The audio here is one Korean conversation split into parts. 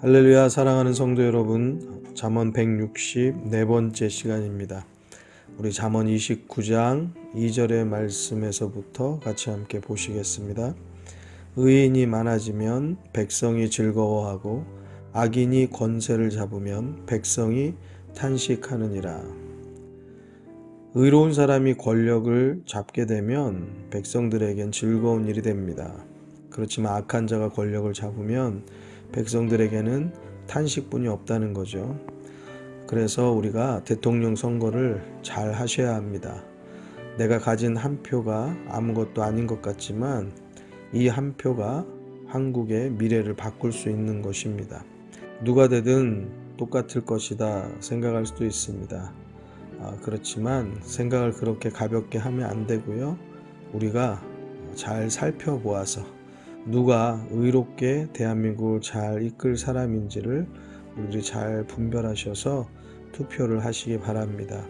할렐루야. 사랑하는 성도 여러분, 잠언 164번째 시간입니다. 우리 잠언 29장 2절의 말씀에서부터 같이 함께 보시겠습니다. 의인이 많아지면 백성이 즐거워하고 악인이 권세를 잡으면 백성이 탄식하느니라. 의로운 사람이 권력을 잡게 되면 백성들에겐 즐거운 일이 됩니다. 그렇지만 악한 자가 권력을 잡으면 백성들에게는 탄식뿐이 없다는 거죠. 그래서 우리가 대통령 선거를 잘 하셔야 합니다. 내가 가진 한 표가 아무것도 아닌 것 같지만 이 한 표가 한국의 미래를 바꿀 수 있는 것입니다. 누가 되든 똑같을 것이다 생각할 수도 있습니다. 그렇지만 생각을 그렇게 가볍게 하면 안 되고요. 우리가 잘 살펴보아서 누가 의롭게 대한민국을 잘 이끌 사람인지를 우리들이 잘 분별하셔서 투표를 하시기 바랍니다.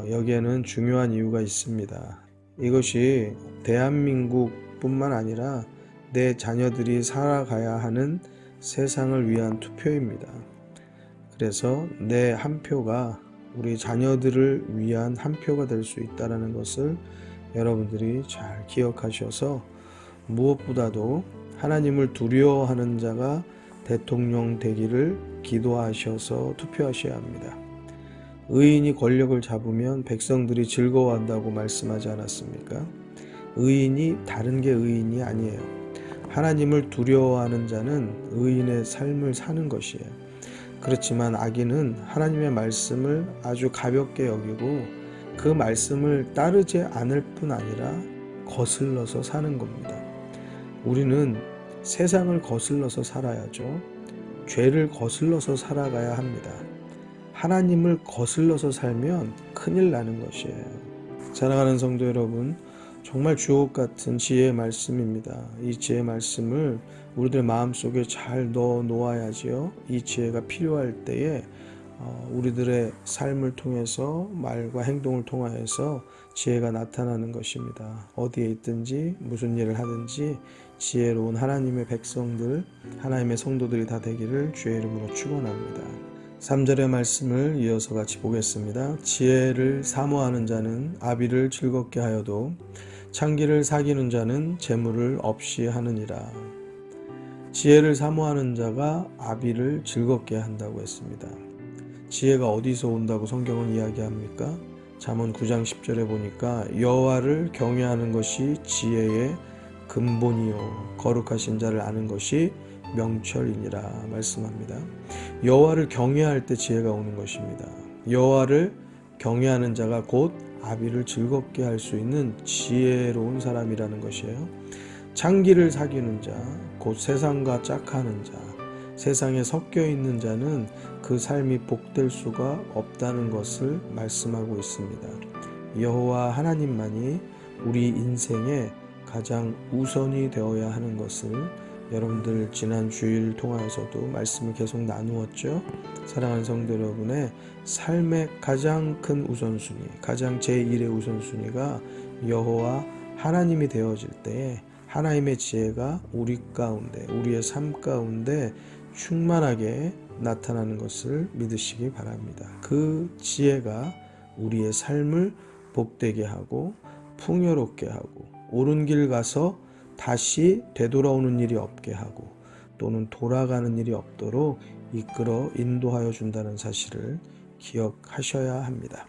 여기에는 중요한 이유가 있습니다. 이것이 대한민국뿐만 아니라 내 자녀들이 살아가야 하는 세상을 위한 투표입니다. 그래서 내 한 표가 우리 자녀들을 위한 한 표가 될 수 있다는 것을 여러분들이 잘 기억하셔서 무엇보다도 하나님을 두려워하는 자가 대통령 되기를 기도하셔서 투표하셔야 합니다. 의인이 권력을 잡으면 백성들이 즐거워한다고 말씀하지 않았습니까? 의인이 다른 게 의인이 아니에요. 하나님을 두려워하는 자는 의인의 삶을 사는 것이에요. 그렇지만 악인은 하나님의 말씀을 아주 가볍게 여기고 그 말씀을 따르지 않을 뿐 아니라 거슬러서 사는 겁니다. 우리는 세상을 거슬러서 살아야죠. 죄를 거슬러서 살아가야 합니다. 하나님을 거슬러서 살면 큰일 나는 것이에요. 사랑하는 성도 여러분, 정말 주옥 같은 지혜의 말씀입니다. 이 지혜의 말씀을 우리들 마음속에 잘 넣어 놓아야지요. 이 지혜가 필요할 때에 우리들의 삶을 통해서 말과 행동을 통하여서 지혜가 나타나는 것입니다. 어디에 있든지 무슨 일을 하든지 지혜로운 하나님의 백성들, 하나님의 성도들이 다 되기를 주의 이름으로 축원합니다. 3절의 말씀을 이어서 같이 보겠습니다. 지혜를 사모하는 자는 아비를 즐겁게 하여도 창기를 사귀는 자는 재물을 없이 하느니라. 지혜를 사모하는 자가 아비를 즐겁게 한다고 했습니다. 지혜가 어디서 온다고 성경은 이야기합니까? 잠언 9장 10절에 보니까 여호와를 경외하는 것이 지혜의 근본이요 거룩하신 자를 아는 것이 명철이니라 말씀합니다. 여호와를 경외할 때 지혜가 오는 것입니다. 여호와를 경외하는 자가 곧 아비를 즐겁게 할 수 있는 지혜로운 사람이라는 것이에요. 창기를 사귀는 자, 곧 세상과 짝하는 자, 세상에 섞여 있는 자는 그 삶이 복될 수가 없다는 것을 말씀하고 있습니다. 여호와 하나님만이 우리 인생의 가장 우선이 되어야 하는 것을 여러분들 지난 주일 통하여서도 말씀을 계속 나누었죠. 사랑하는 성도 여러분의 삶의 가장 큰 우선순위, 가장 제1의 우선순위가 여호와 하나님이 되어질 때에 하나님의 지혜가 우리 가운데, 우리의 삶 가운데 충만하게 나타나는 것을 믿으시기 바랍니다. 그 지혜가 우리의 삶을 복되게 하고 풍요롭게 하고 옳은 길 가서 다시 되돌아오는 일이 없게 하고 또는 돌아가는 일이 없도록 이끌어 인도하여 준다는 사실을 기억하셔야 합니다.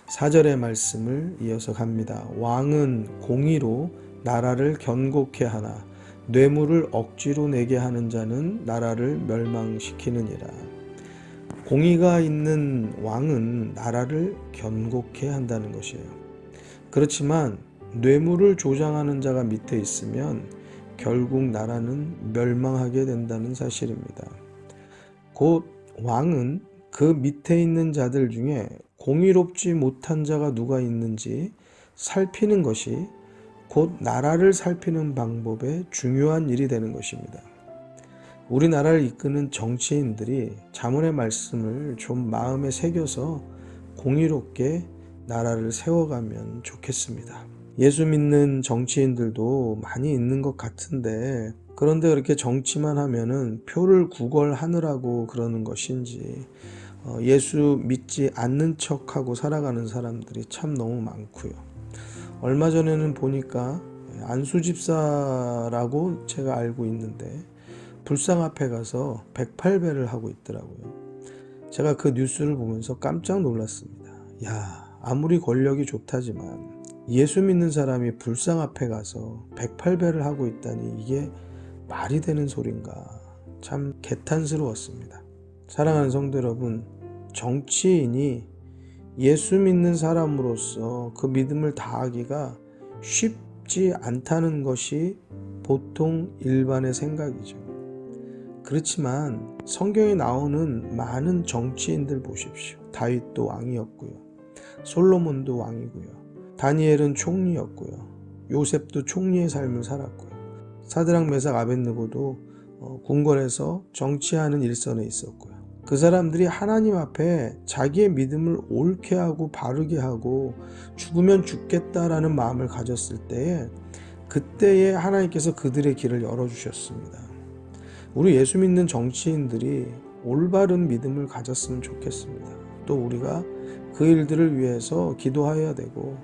4절의 말씀을 이어서 갑니다. 왕은 공의로 나라를 견고케 하나 뇌물을 억지로 내게 하는 자는 나라를 멸망시키느니라. 공의가 있는 왕은 나라를 견고케 한다는 것이에요. 그렇지만 뇌물을 조장하는 자가 밑에 있으면 결국 나라는 멸망하게 된다는 사실입니다. 곧 왕은 그 밑에 있는 자들 중에 공의롭지 못한 자가 누가 있는지 살피는 것이 곧 나라를 살피는 방법의 중요한 일이 되는 것입니다. 우리나라를 이끄는 정치인들이 잠언의 말씀을 좀 마음에 새겨서 공의롭게 나라를 세워가면 좋겠습니다. 예수 믿는 정치인들도 많이 있는 것 같은데 그런데 그렇게 정치만 하면은 표를 구걸하느라고 그러는 것인지 예수 믿지 않는 척하고 살아가는 사람들이 참 너무 많고요. 얼마 전에는 보니까 안수 집사라고 제가 알고 있는데 불상 앞에 가서 108배를 하고 있더라고요. 제가 그 뉴스를 보면서 깜짝 놀랐습니다. 야, 아무리 권력이 좋다지만 예수 믿는 사람이 불상 앞에 가서 108배를 하고 있다니 이게 말이 되는 소린가. 참 개탄스러웠습니다. 사랑하는 성도 여러분, 정치인이 예수 믿는 사람으로서 그 믿음을 다하기가 쉽지 않다는 것이 보통 일반의 생각이죠. 그렇지만 성경에 나오는 많은 정치인들 보십시오. 다윗도 왕이었고요. 솔로몬도 왕이고요. 다니엘은 총리였고요. 요셉도 총리의 삶을 살았고요. 사드락 메삭 아벳느고도 궁궐에서 정치하는 일선에 있었고요. 그 사람들이 하나님 앞에 자기의 믿음을 옳게 하고 바르게 하고 죽으면 죽겠다라는 마음을 가졌을 때에 그때에 하나님께서 그들의 길을 열어주셨습니다. 우리 예수 믿는 정치인들이 올바른 믿음을 가졌으면 좋겠습니다. 또 우리가 그 일들을 위해서 기도해야 되고,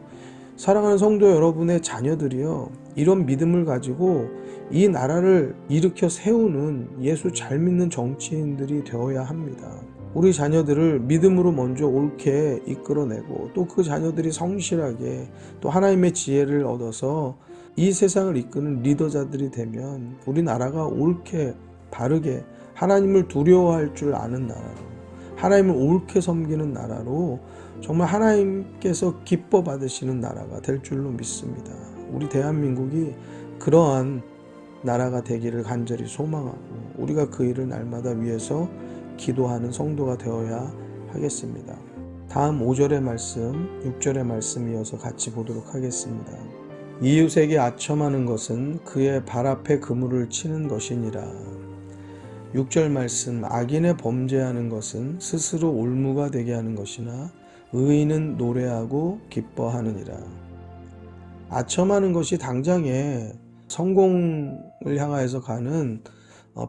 사랑하는 성도 여러분의 자녀들이요, 이런 믿음을 가지고 이 나라를 일으켜 세우는 예수 잘 믿는 정치인들이 되어야 합니다. 우리 자녀들을 믿음으로 먼저 옳게 이끌어내고 또 그 자녀들이 성실하게 또 하나님의 지혜를 얻어서 이 세상을 이끄는 리더자들이 되면 우리나라가 옳게 바르게 하나님을 두려워할 줄 아는 나라로, 하나님을 옳게 섬기는 나라로, 정말 하나님께서 기뻐 받으시는 나라가 될 줄로 믿습니다. 우리 대한민국이 그러한 나라가 되기를 간절히 소망하고 우리가 그 일을 날마다 위해서 기도하는 성도가 되어야 하겠습니다. 다음 5절의 말씀, 6절의 말씀 이어서 같이 보도록 하겠습니다. 이웃에게 아첨하는 것은 그의 발 앞에 그물을 치는 것이니라. 6절 말씀, 악인의 범죄하는 것은 스스로 올무가 되게 하는 것이나 의인은 노래하고 기뻐하느니라. 아첨하는 것이 당장에 성공을 향하여서 가는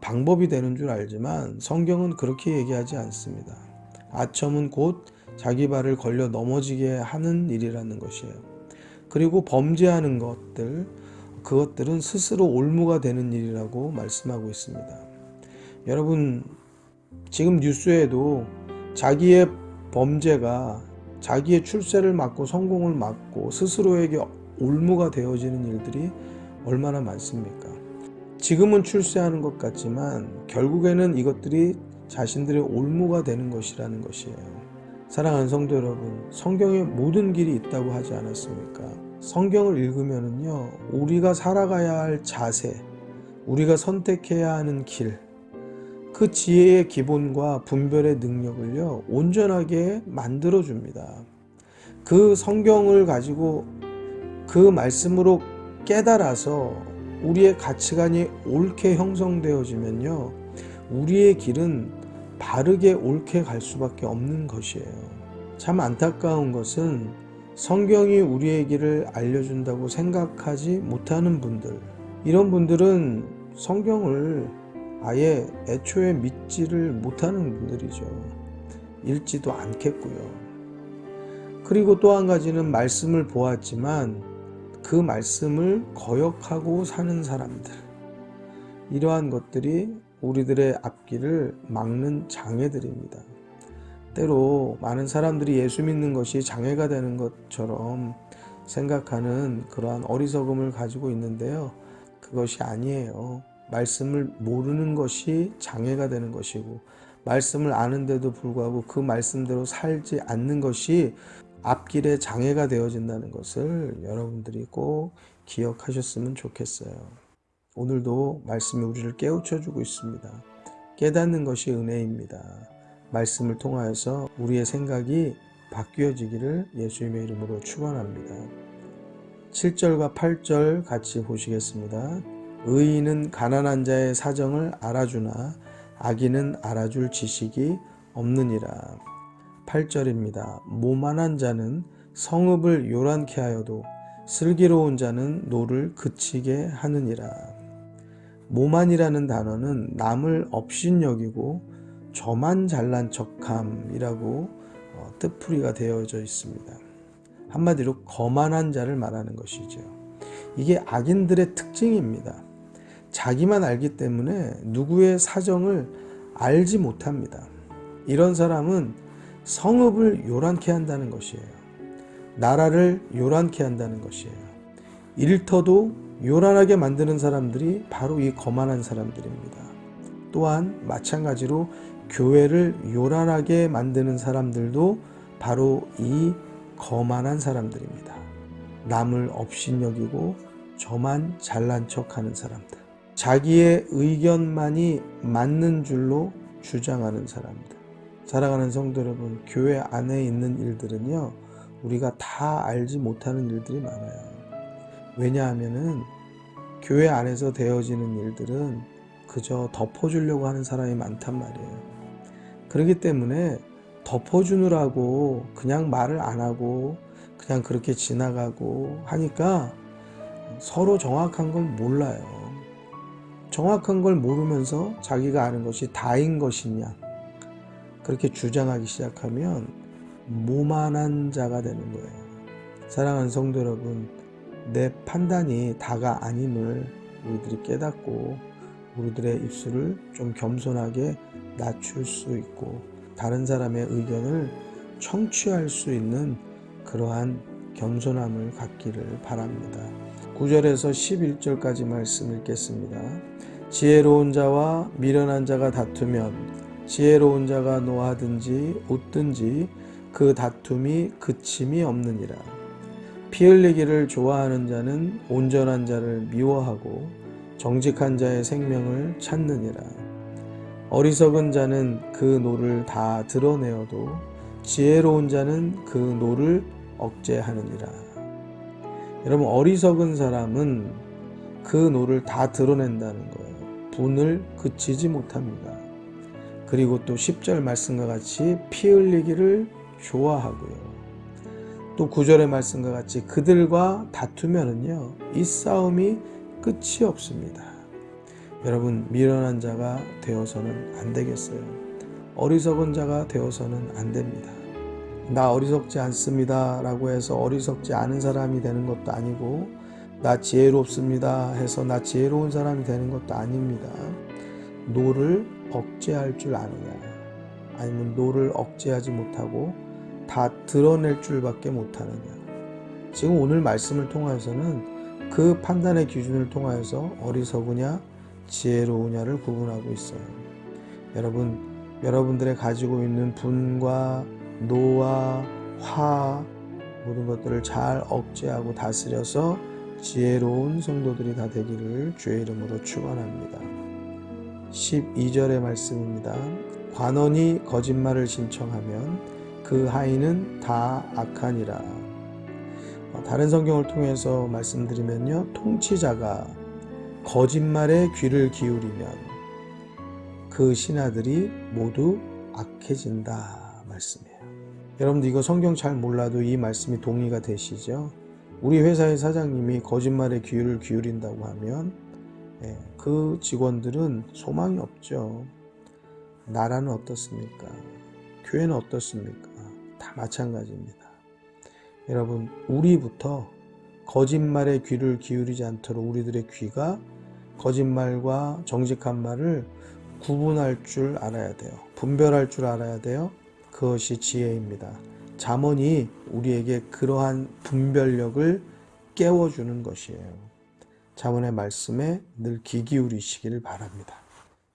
방법이 되는 줄 알지만 성경은 그렇게 얘기하지 않습니다. 아첨은 곧 자기 발을 걸려 넘어지게 하는 일이라는 것이에요. 그리고 범죄하는 것들, 그것들은 스스로 올무가 되는 일이라고 말씀하고 있습니다. 여러분, 지금 뉴스에도 자기의 범죄가 자기의 출세를 막고 성공을 막고 스스로에게 올무가 되어지는 일들이 얼마나 많습니까? 지금은 출세하는 것 같지만 결국에는 이것들이 자신들의 올무가 되는 것이라는 것이에요. 사랑하는 성도 여러분, 성경에 모든 길이 있다고 하지 않았습니까? 성경을 읽으면은요, 우리가 살아가야 할 자세, 우리가 선택해야 하는 길, 그 지혜의 기본과 분별의 능력을요, 온전하게 만들어줍니다. 그 성경을 가지고 그 말씀으로 깨달아서 우리의 가치관이 옳게 형성되어지면요, 우리의 길은 바르게 옳게 갈 수밖에 없는 것이에요. 참 안타까운 것은 성경이 우리의 길을 알려준다고 생각하지 못하는 분들, 이런 분들은 성경을 아예 애초에 믿지를 못하는 분들이죠. 읽지도 않겠고요. 그리고 또 한 가지는 말씀을 보았지만 그 말씀을 거역하고 사는 사람들, 이러한 것들이 우리들의 앞길을 막는 장애들입니다. 때로 많은 사람들이 예수 믿는 것이 장애가 되는 것처럼 생각하는 그러한 어리석음을 가지고 있는데요, 그것이 아니에요. 말씀을 모르는 것이 장애가 되는 것이고, 말씀을 아는데도 불구하고 그 말씀대로 살지 않는 것이 앞길에 장애가 되어진다는 것을 여러분들이 꼭 기억하셨으면 좋겠어요. 오늘도 말씀이 우리를 깨우쳐주고 있습니다. 깨닫는 것이 은혜입니다. 말씀을 통하여서 우리의 생각이 바뀌어지기를 예수님의 이름으로 축원합니다. 7절과 8절 같이 보시겠습니다. 의인은 가난한 자의 사정을 알아주나 악인은 알아줄 지식이 없느니라. 8절입니다. 모만한 자는 성읍을 요란케 하여도 슬기로운 자는 노를 그치게 하느니라. 모만이라는 단어는 남을 업신여기고 저만 잘난 척함이라고 뜻풀이가 되어져 있습니다. 한마디로 거만한 자를 말하는 것이죠. 이게 악인들의 특징입니다. 자기만 알기 때문에 누구의 사정을 알지 못합니다. 이런 사람은 성읍을 요란케 한다는 것이에요. 나라를 요란케 한다는 것이에요. 일터도 요란하게 만드는 사람들이 바로 이 거만한 사람들입니다. 또한 마찬가지로 교회를 요란하게 만드는 사람들도 바로 이 거만한 사람들입니다. 남을 업신여기고 저만 잘난 척하는 사람들. 자기의 의견만이 맞는 줄로 주장하는 사람들. 사랑하는 성도 여러분, 교회 안에 있는 일들은요, 우리가 다 알지 못하는 일들이 많아요. 왜냐하면은 교회 안에서 되어지는 일들은 그저 덮어주려고 하는 사람이 많단 말이에요. 그렇기 때문에 덮어주느라고 그냥 말을 안 하고 그냥 그렇게 지나가고 하니까 서로 정확한 걸 몰라요. 정확한 걸 모르면서 자기가 아는 것이 다인 것이냐 그렇게 주장하기 시작하면 모만한 자가 되는 거예요. 사랑하는 성도 여러분, 내 판단이 다가 아님을 우리들이 깨닫고 우리들의 입술을 좀 겸손하게 낮출 수 있고 다른 사람의 의견을 청취할 수 있는 그러한 겸손함을 갖기를 바랍니다. 9절에서 11절까지 말씀 읽겠습니다. 지혜로운 자와 미련한 자가 다투면 지혜로운 자가 노하든지 웃든지 그 다툼이 그침이 없느니라. 피 흘리기를 좋아하는 자는 온전한 자를 미워하고 정직한 자의 생명을 찾느니라. 어리석은 자는 그 노를 다 드러내어도 지혜로운 자는 그 노를 억제하느니라. 여러분, 어리석은 사람은 그 노를 다 드러낸다는 거예요. 분을 그치지 못합니다. 그리고 또 10절 말씀과 같이 피 흘리기를 좋아하고요. 또 9절의 말씀과 같이 그들과 다투면은요, 이 싸움이 끝이 없습니다. 여러분, 미련한 자가 되어서는 안 되겠어요. 어리석은 자가 되어서는 안 됩니다. 나 어리석지 않습니다 라고 해서 어리석지 않은 사람이 되는 것도 아니고 나 지혜롭습니다 해서 나 지혜로운 사람이 되는 것도 아닙니다. 노를 억제할 줄 아느냐, 아니면 노를 억제하지 못하고 다 드러낼 줄밖에 못하느냐. 지금 오늘 말씀을 통해서는 그 판단의 기준을 통하여서 어리석으냐 지혜로우냐를 구분하고 있어요. 여러분들의 가지고 있는 분과 노와 화 모든 것들을 잘 억제하고 다스려서 지혜로운 성도들이 다 되기를 주의 이름으로 축원합니다. 12절의 말씀입니다. 관원이 거짓말을 신청하면 그 하인은 다 악하니라. 다른 성경을 통해서 말씀드리면요, 통치자가 거짓말에 귀를 기울이면 그 신하들이 모두 악해진다 말씀이에요. 여러분들 이거 성경 잘 몰라도 이 말씀이 동의가 되시죠? 우리 회사의 사장님이 거짓말에 귀를 기울인다고 하면 그 직원들은 소망이 없죠. 나라는 어떻습니까? 교회는 어떻습니까? 다 마찬가지입니다. 여러분, 우리부터 거짓말에 귀를 기울이지 않도록 우리들의 귀가 거짓말과 정직한 말을 구분할 줄 알아야 돼요. 분별할 줄 알아야 돼요. 그것이 지혜입니다. 잠언이 우리에게 그러한 분별력을 깨워주는 것이에요. 잠언의 말씀에 늘 귀 기울이시기를 바랍니다.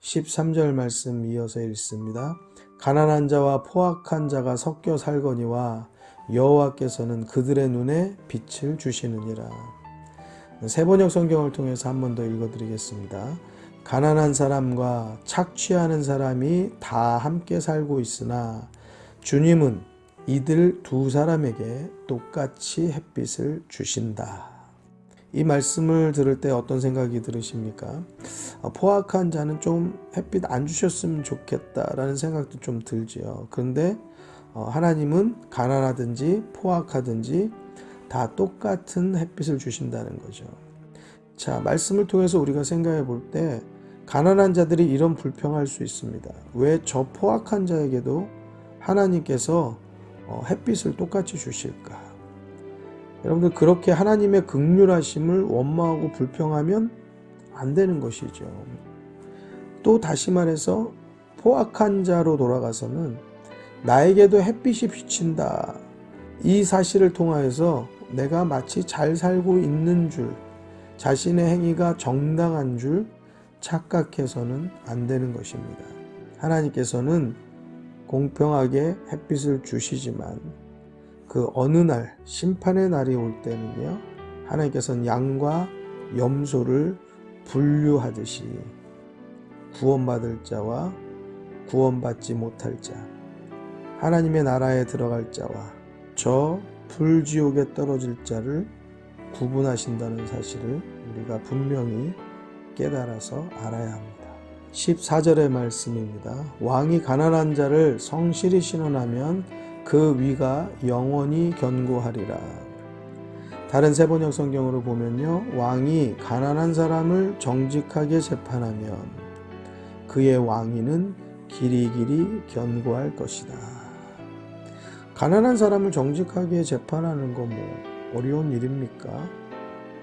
13절 말씀 이어서 읽습니다. 가난한 자와 포악한 자가 섞여 살거니와 여호와께서는 그들의 눈에 빛을 주시느니라. 세번역 성경을 통해서 한 번 더 읽어드리겠습니다. 가난한 사람과 착취하는 사람이 다 함께 살고 있으나 주님은 이들 두 사람에게 똑같이 햇빛을 주신다. 이 말씀을 들을 때 어떤 생각이 들으십니까? 포악한 자는 좀 햇빛 안 주셨으면 좋겠다라는 생각도 좀 들지요. 그런데 하나님은 가난하든지 포악하든지 다 똑같은 햇빛을 주신다는 거죠. 자, 말씀을 통해서 우리가 생각해 볼 때 가난한 자들이 이런 불평할 수 있습니다. 왜 저 포악한 자에게도 하나님께서 햇빛을 똑같이 주실까? 여러분들, 그렇게 하나님의 긍휼하심을 원망하고 불평하면 안 되는 것이죠. 또 다시 말해서 포악한 자로 돌아가서는 나에게도 햇빛이 비친다, 이 사실을 통하여서 내가 마치 잘 살고 있는 줄, 자신의 행위가 정당한 줄 착각해서는 안 되는 것입니다. 하나님께서는 공평하게 햇빛을 주시지만 그 어느 날, 심판의 날이 올 때는요, 하나님께서는 양과 염소를 분류하듯이 구원받을 자와 구원받지 못할 자, 하나님의 나라에 들어갈 자와 저 불지옥에 떨어질 자를 구분하신다는 사실을 우리가 분명히 깨달아서 알아야 합니다. 14절의 말씀입니다. 왕이 가난한 자를 성실히 신원하면 그 위가 영원히 견고하리라. 다른 세번역 성경으로 보면요, 왕이 가난한 사람을 정직하게 재판하면 그의 왕위는 길이길이 견고할 것이다. 가난한 사람을 정직하게 재판하는 거 어려운 일입니까?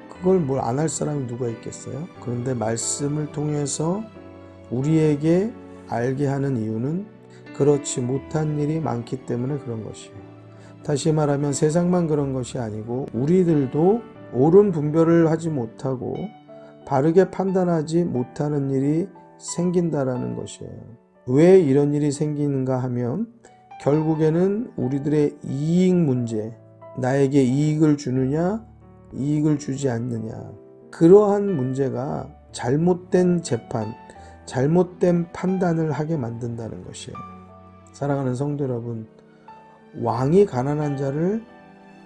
그걸 뭘 안 할 사람이 누가 있겠어요? 그런데 말씀을 통해서 우리에게 알게 하는 이유는 그렇지 못한 일이 많기 때문에 그런 것이에요. 다시 말하면 세상만 그런 것이 아니고 우리들도 옳은 분별을 하지 못하고 바르게 판단하지 못하는 일이 생긴다라는 것이에요. 왜 이런 일이 생기는가 하면 결국에는 우리들의 이익 문제, 나에게 이익을 주느냐, 이익을 주지 않느냐, 그러한 문제가 잘못된 재판, 잘못된 판단을 하게 만든다는 것이에요. 사랑하는 성도 여러분, 왕이 가난한 자를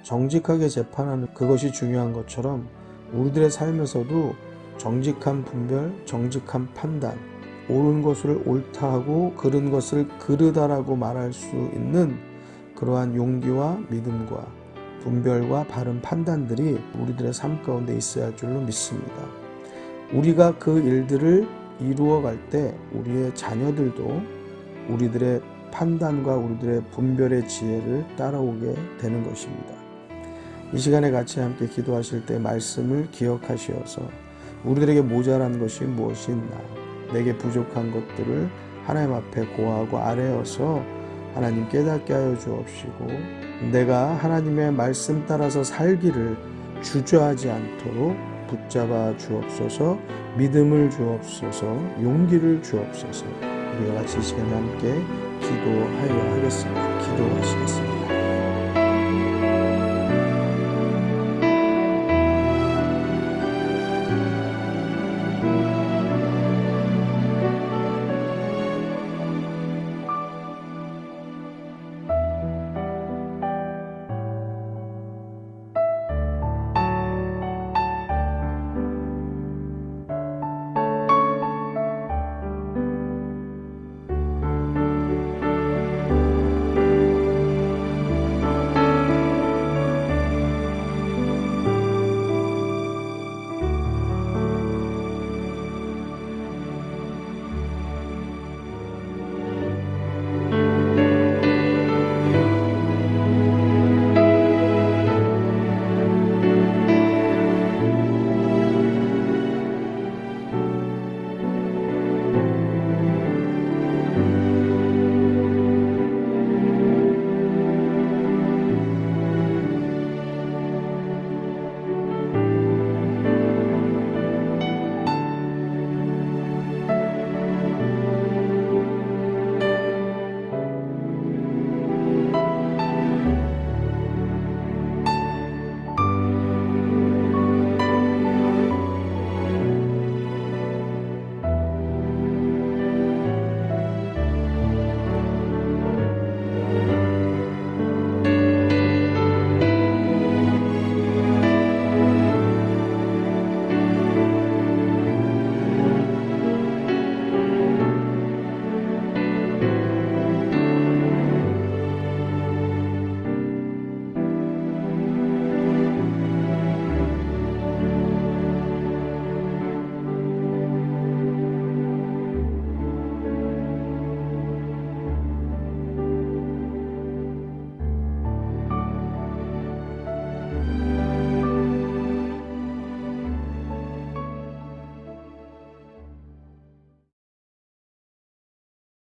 정직하게 재판하는 그것이 중요한 것처럼 우리들의 삶에서도 정직한 분별, 정직한 판단, 옳은 것을 옳다 하고 그른 것을 그르다라고 말할 수 있는 그러한 용기와 믿음과 분별과 바른 판단들이 우리들의 삶 가운데 있어야 할 줄로 믿습니다. 우리가 그 일들을 이루어 갈 때 우리의 자녀들도 우리들의 판단과 우리들의 분별의 지혜를 따라오게 되는 것입니다. 이 시간에 같이 함께 기도하실 때 말씀을 기억하시어서 우리들에게 모자란 것이 무엇이 있나, 내게 부족한 것들을 하나님 앞에 고하고 아뢰어서 하나님 깨닫게 하여 주옵시고, 내가 하나님의 말씀 따라서 살기를 주저하지 않도록 붙잡아 주옵소서, 믿음을 주옵소서, 용기를 주옵소서. 우리가 같이 이 시간에 함께 기도하여 하겠습니다. 기도하시겠습니다.